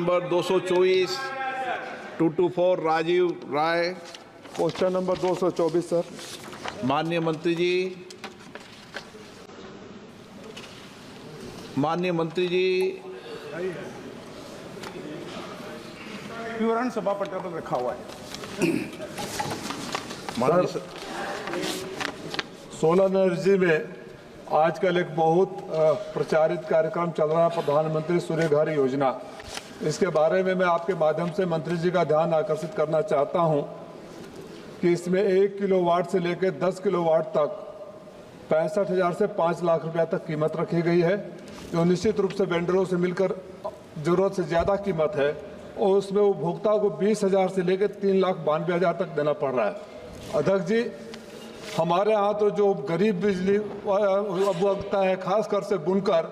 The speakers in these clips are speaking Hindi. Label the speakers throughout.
Speaker 1: Number 224 224 Rajiv Rai.
Speaker 2: Question number 224 sir.
Speaker 1: माननीय मंत्री जी,
Speaker 3: विवरण सभा पटल पर रखा हुआ है।
Speaker 2: सोलर एनर्जी में आजकल एक बहुत प्रचारित कार्यक्रम चल रहा है, प्रधानमंत्री सूर्य घर योजना। इसके बारे में मैं आपके माध्यम से मंत्री जी का ध्यान आकर्षित करना चाहता हूं कि इसमें 1 किलोवाट से लेकर 10 किलोवाट तक 65,000 से 5 लाख रुपया तक कीमत रखी गई है, जो निश्चित रूप से वेंडरों से मिलकर जरूरत से ज़्यादा कीमत है, और उसमें उपभोक्ता को 20,000 से लेकर 3,92,000 तक देना पड़ रहा है। अध्यक्ष जी, हमारे यहाँ तो जो गरीब बिजली उपभोक्ता है, खासकर से बुनकर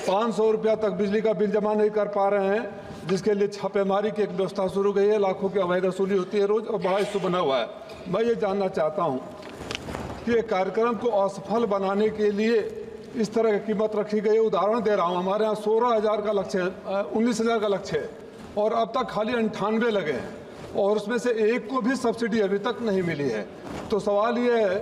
Speaker 2: 500 रुपया तक बिजली का बिल जमा नहीं कर पा रहे हैं, जिसके लिए छापेमारी की एक व्यवस्था शुरू गई है। लाखों की अवैध वसूली होती है रोज, और बड़ा इशू बना हुआ है। मैं ये जानना चाहता हूँ कि ये कार्यक्रम को असफल बनाने के लिए इस तरह की कीमत रखी गई है। उदाहरण दे रहा हूँ, हमारे यहाँ 16,000 का लक्ष्य है, 19,000 का लक्ष्य है, और अब तक खाली 98 लगे हैं, और उसमें से एक को भी सब्सिडी अभी तक नहीं मिली है। तो सवाल ये है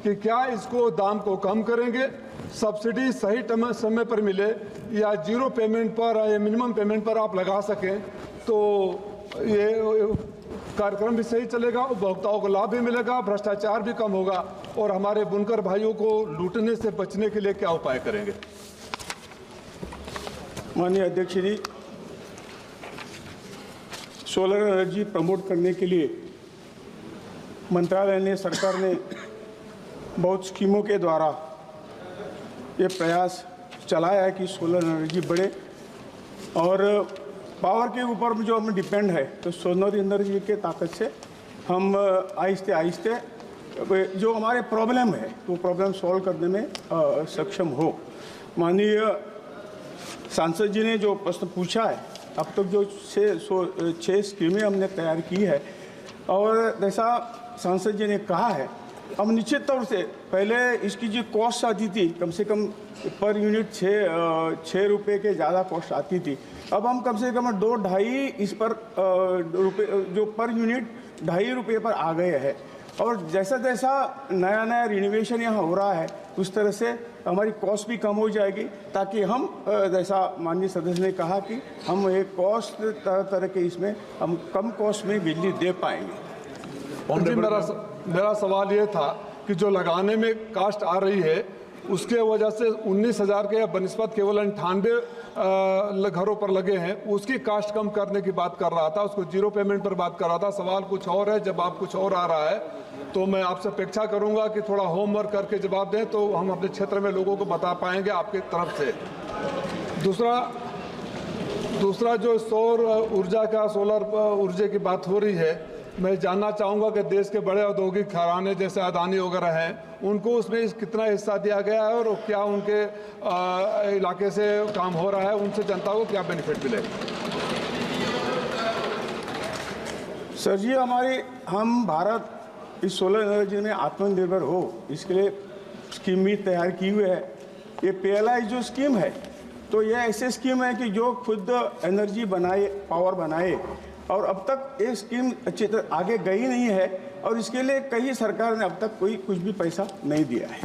Speaker 2: कि क्या इसको दाम को कम करेंगे, सब्सिडी सही समय पर मिले, या जीरो पेमेंट पर या मिनिमम पेमेंट पर आप लगा सकें, तो ये कार्यक्रम भी सही चलेगा, उपभोक्ताओं को लाभ भी मिलेगा, भ्रष्टाचार भी कम होगा, और हमारे बुनकर भाइयों को लूटने से बचने के लिए क्या उपाय करेंगे?
Speaker 3: माननीय अध्यक्ष जी, सोलर एनर्जी प्रमोट करने के लिए मंत्रालय ने, सरकार ने बहुत स्कीमों के द्वारा ये प्रयास चलाया है कि सोलर एनर्जी बढ़े, और पावर के ऊपर जो हम डिपेंड है, तो सोलर एनर्जी के ताकत से हम आहिस्ते आहिस्ते जो हमारे प्रॉब्लम है तो प्रॉब्लम सॉल्व करने में सक्षम हो। माननीय सांसद जी ने जो प्रश्न पूछा है, अब तक जो 6 स्कीमें हमने तैयार की है, और जैसा सांसद जी ने कहा है, हम निश्चित तौर से पहले इसकी जो कॉस्ट आती थी, कम से कम पर यूनिट 6 रुपये के ज़्यादा कॉस्ट आती थी, अब हम कम से कम 2-2.5 इस पर रुपये, जो पर यूनिट 2.5 रुपये पर आ गए हैं। और जैसा जैसा नया रिनोवेशन यहाँ हो रहा है, उस तरह से हमारी कॉस्ट भी कम हो जाएगी, ताकि हम जैसा माननीय सदस्य ने कहा कि हम एक कॉस्ट तरह के इसमें हम कम कॉस्ट में बिजली दे पाएंगे।
Speaker 2: मेरा सवाल ये था कि जो लगाने में कास्ट आ रही है, उसके वजह से 19,000 के बनिस्बत केवल 98 घरों पर लगे हैं, उसकी कास्ट कम करने की बात कर रहा था, उसको जीरो पेमेंट पर बात कर रहा था। सवाल कुछ और है, जवाब कुछ और आ रहा है, तो मैं आपसे अपेक्षा करूंगा कि थोड़ा होमवर्क करके जवाब दें, तो हम अपने क्षेत्र में लोगों को बता पाएंगे आपकी तरफ से। दूसरा जो सौर ऊर्जा का, सोलर ऊर्जा की बात हो रही है, मैं जानना चाहूँगा कि देश के बड़े औद्योगिक घराने जैसे अदानी वगैरह हैं, उनको उसमें कितना हिस्सा दिया गया है, और क्या उनके इलाके से काम हो रहा है, उनसे जनता को क्या बेनिफिट मिलेगा?
Speaker 3: सर जी, हम भारत इस सोलर एनर्जी में आत्मनिर्भर हो, इसके लिए स्कीम भी तैयार की हुई है। ये PLI जो स्कीम है, तो ये ऐसी स्कीम है कि जो खुद एनर्जी बनाए, पावर बनाए, और अब तक ये स्कीम अच्छी तरह आगे गई नहीं है, और इसके लिए कई सरकार ने अब तक कुछ भी पैसा नहीं दिया है।